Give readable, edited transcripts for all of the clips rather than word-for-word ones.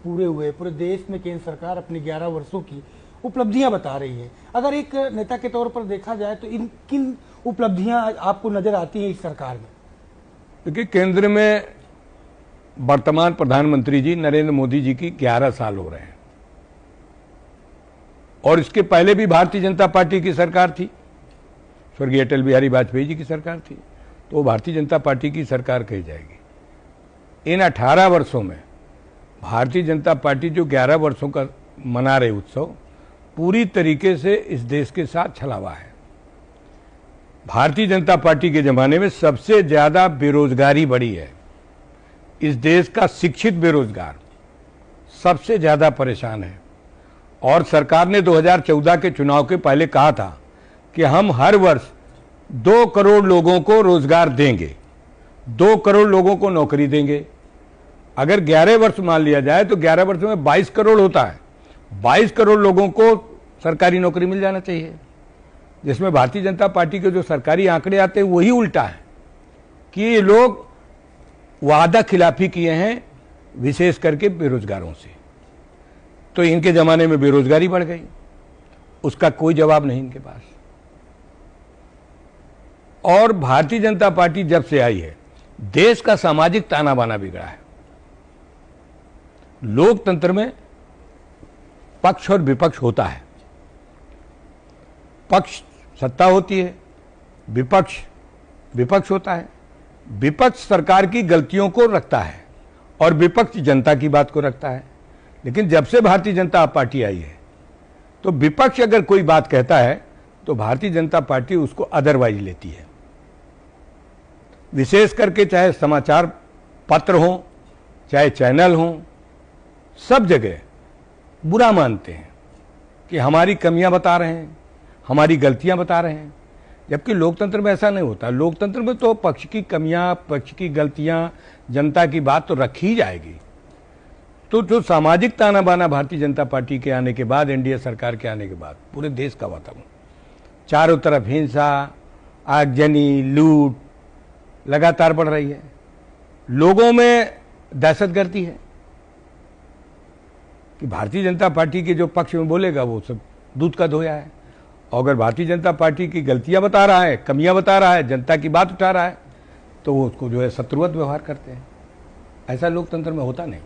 पूरे हुए, पूरे देश में केंद्र सरकार अपनी 11 वर्षों की उपलब्धियां बता रही है। अगर एक नेता के तौर पर देखा जाए तो इन किन उपलब्धियां आपको नजर आती हैं इस सरकार में? देखिए, केंद्र में वर्तमान प्रधानमंत्री जी नरेंद्र मोदी जी की 11 साल हो रहे हैं और इसके पहले भी भारतीय जनता पार्टी की सरकार थी, स्वर्गीय अटल बिहारी वाजपेयी जी की सरकार थी, तो वो भारतीय जनता पार्टी की सरकार कही जाएगी। इन 18 वर्षों में भारतीय जनता पार्टी जो 11 वर्षों का मना रहे उत्सव, पूरी तरीके से इस देश के साथ छलावा है। भारतीय जनता पार्टी के जमाने में सबसे ज्यादा बेरोजगारी बढ़ी है। इस देश का शिक्षित बेरोजगार सबसे ज्यादा परेशान है और सरकार ने 2014 के चुनाव के पहले कहा था कि हम हर वर्ष 2 करोड़ लोगों को रोजगार देंगे, 2 करोड़ लोगों को नौकरी देंगे। अगर 11 वर्ष मान लिया जाए तो 11 वर्ष में 22 करोड़ होता है। 22 करोड़ लोगों को सरकारी नौकरी मिल जाना चाहिए, जिसमें भारतीय जनता पार्टी के जो सरकारी आंकड़े आते हैं वही उल्टा है कि ये लोग वादा खिलाफी किए हैं, विशेष करके बेरोजगारों से। तो इनके जमाने में बेरोजगारी बढ़ गई, उसका कोई जवाब नहीं इनके पास। और भारतीय जनता पार्टी जब से आई है, देश का सामाजिक ताना बाना बिगड़ा है। लोकतंत्र में पक्ष और विपक्ष होता है। पक्ष सत्ता होती है, विपक्ष विपक्ष होता है। विपक्ष सरकार की गलतियों को रखता है और विपक्ष जनता की बात को रखता है। लेकिन जब से भारतीय जनता पार्टी आई है तो विपक्ष अगर कोई बात कहता है तो भारतीय जनता पार्टी उसको अदरवाइज लेती है। विशेष करके चाहे समाचार पत्र हो, चाहे चैनल हो, सब जगह बुरा मानते हैं कि हमारी कमियां बता रहे हैं, हमारी गलतियां बता रहे हैं। जबकि लोकतंत्र में ऐसा नहीं होता। लोकतंत्र में तो पक्ष की कमियां, पक्ष की गलतियां, जनता की बात तो रखी जाएगी। तो जो सामाजिक ताना बाना भारतीय जनता पार्टी के आने के बाद, एनडीए सरकार के आने के बाद पूरे देश का वातावरण, चारों तरफ हिंसा, आगजनी, लूट लगातार बढ़ रही है। लोगों में दहशतगर्दी है कि भारतीय जनता पार्टी के जो पक्ष में बोलेगा वो सब दूध का धोया है, और अगर भारतीय जनता पार्टी की गलतियां बता रहा है, कमियां बता रहा है, जनता की बात उठा रहा है, तो वो उसको जो है शत्रुवत व्यवहार करते हैं। ऐसा लोकतंत्र में होता नहीं।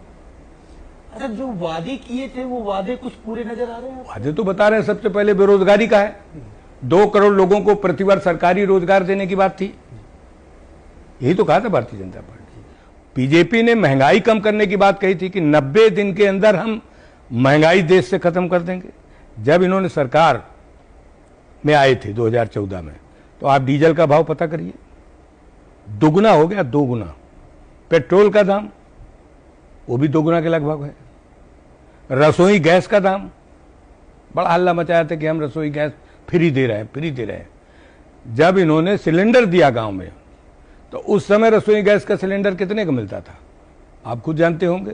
अच्छा, जो वादे किए थे वो वादे कुछ पूरे नजर आ रहे हैं? वादे तो बता रहे हैं। सबसे पहले बेरोजगारी का है। 2 करोड़ लोगों को प्रतिवर्ष सरकारी रोजगार देने की बात थी, यही तो कहा था भारतीय जनता पार्टी। बीजेपी ने महंगाई कम करने की बात कही थी कि 90 दिन के अंदर हम महंगाई देश से खत्म कर देंगे। जब इन्होंने सरकार में आए थे 2014 में, तो आप डीजल का भाव पता करिए, दुगना हो गया, 2 गुना। पेट्रोल का दाम वो भी 2 गुना के लगभग है। रसोई गैस का दाम, बड़ा हल्ला मचाया था कि हम रसोई गैस फ्री दे रहे हैं, फ्री दे रहे हैं। जब इन्होंने सिलेंडर दिया गांव में, तो उस समय रसोई गैस का सिलेंडर कितने का मिलता था आप खुद जानते होंगे,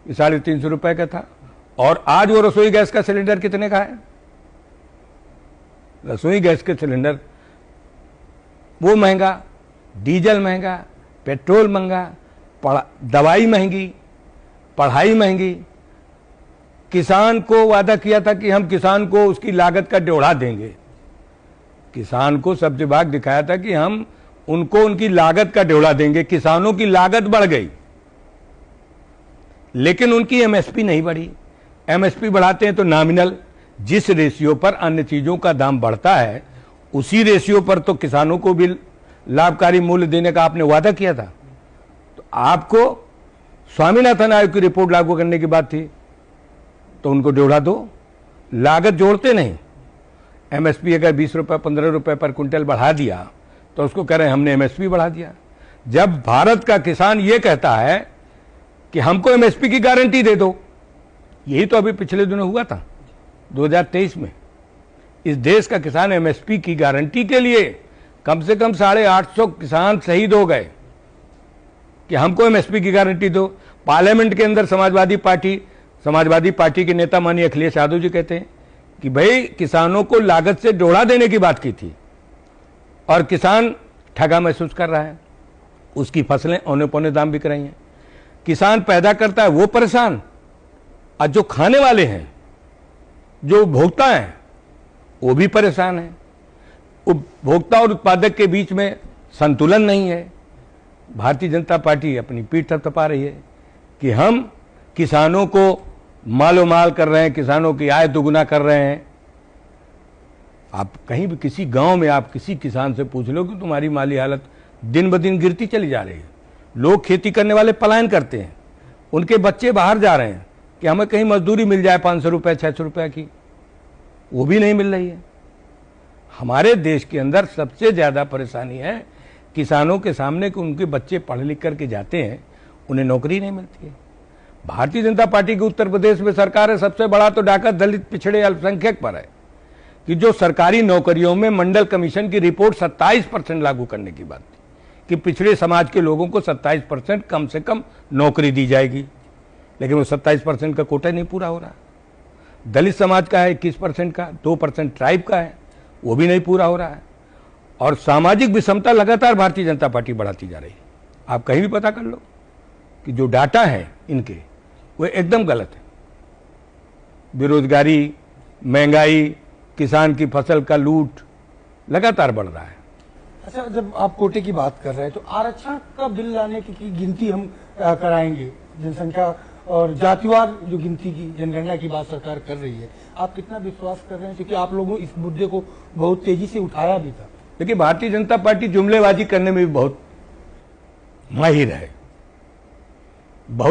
350 रुपए का था। और आज वो रसोई गैस का सिलेंडर कितने का है? रसोई गैस के सिलेंडर वो महंगा, डीजल महंगा, पेट्रोल महंगा, दवाई महंगी, पढ़ाई महंगी। किसान को वादा किया था कि हम किसान को उसकी लागत का ड्योढ़ा देंगे। किसान को सब्जी विभाग दिखाया था कि हम उनको उनकी लागत का ड्योढ़ा देंगे। किसानों की लागत बढ़ गई, लेकिन उनकी एमएसपी नहीं बढ़ी। एमएसपी बढ़ाते हैं तो नॉमिनल, जिस रेशियो पर अन्य चीजों का दाम बढ़ता है उसी रेशियो पर तो किसानों को भी लाभकारी मूल्य देने का आपने वादा किया था। तो आपको स्वामीनाथन आयोग की रिपोर्ट लागू करने की बात थी, तो उनको ड्योढ़ा दो, लागत जोड़ते नहीं। एमएसपी अगर 20 रुपए 15 रुपए पर क्विंटल बढ़ा दिया तो उसको कह रहे हैं हमने एमएसपी बढ़ा दिया। जब भारत का किसान ये कहता है कि हमको एमएसपी की गारंटी दे दो, यही तो अभी पिछले दिनों हुआ था 2023 में। इस देश का किसान एमएसपी की गारंटी के लिए कम से कम 850 किसान शहीद हो गए कि हमको एमएसपी की गारंटी दो। पार्लियामेंट के अंदर समाजवादी पार्टी के नेता माननीय अखिलेश यादव जी कहते हैं कि भाई किसानों को लागत से ड्योढ़ा देने की बात की थी और किसान ठगा महसूस कर रहा है, उसकी फसलें औने पौने दाम बिक रही हैं। किसान पैदा करता है वो परेशान और जो खाने वाले हैं, जो उपभोक्ता हैं, वो भी परेशान हैं। उपभोक्ता और उत्पादक के बीच में संतुलन नहीं है। भारतीय जनता पार्टी अपनी पीठ थपथपा रही है कि हम किसानों को मालो माल कर रहे हैं, किसानों की आय दोगुना कर रहे हैं। आप कहीं भी किसी गांव में आप किसी किसान से पूछ लो कि तुम्हारी माली हालत दिन ब दिन गिरती चली जा रही है। लोग खेती करने वाले पलायन करते हैं, उनके बच्चे बाहर जा रहे हैं कि हमें कहीं मजदूरी मिल जाए 500 रुपये 600 रुपये की, वो भी नहीं मिल रही है। हमारे देश के अंदर सबसे ज़्यादा परेशानी है किसानों के सामने कि उनके बच्चे पढ़ लिख करके जाते हैं, उन्हें नौकरी नहीं मिलती है। भारतीय जनता पार्टी की उत्तर प्रदेश में सरकार है, सबसे बड़ा तो डाका दलित पिछड़े अल्पसंख्यक पर है कि जो सरकारी नौकरियों में मंडल कमीशन की रिपोर्ट 27% लागू करने की बात थी कि पिछड़े समाज के लोगों को 27% कम से कम नौकरी दी जाएगी, लेकिन वो 27% का कोटा नहीं पूरा हो रहा। दलित समाज का है 21% का, 2% ट्राइब का है, वो भी नहीं पूरा हो रहा है। और सामाजिक विषमता लगातार भारतीय जनता पार्टी बढ़ाती जा रही है। आप कहीं भी पता कर लो कि जो डाटा है इनके वो एकदम गलत है। बेरोजगारी, महंगाई, किसान की फसल का लूट लगातार बढ़ रहा है। अच्छा, जब आप कोटे की बात कर रहे हैं तो आरक्षण का बिल लाने की गिनती हम कराएंगे, जनसंख्या और जातिवार जो गिनती की जनगणना की बात सरकार कर रही है, आप कितना विश्वास कर रहे हैं? क्योंकि आप लोगों इस मुद्दे को बहुत तेजी से उठाया भी था। देखिए, भारतीय जनता पार्टी जुमलेबाजी करने में भी बहुत माहिर है। बहुत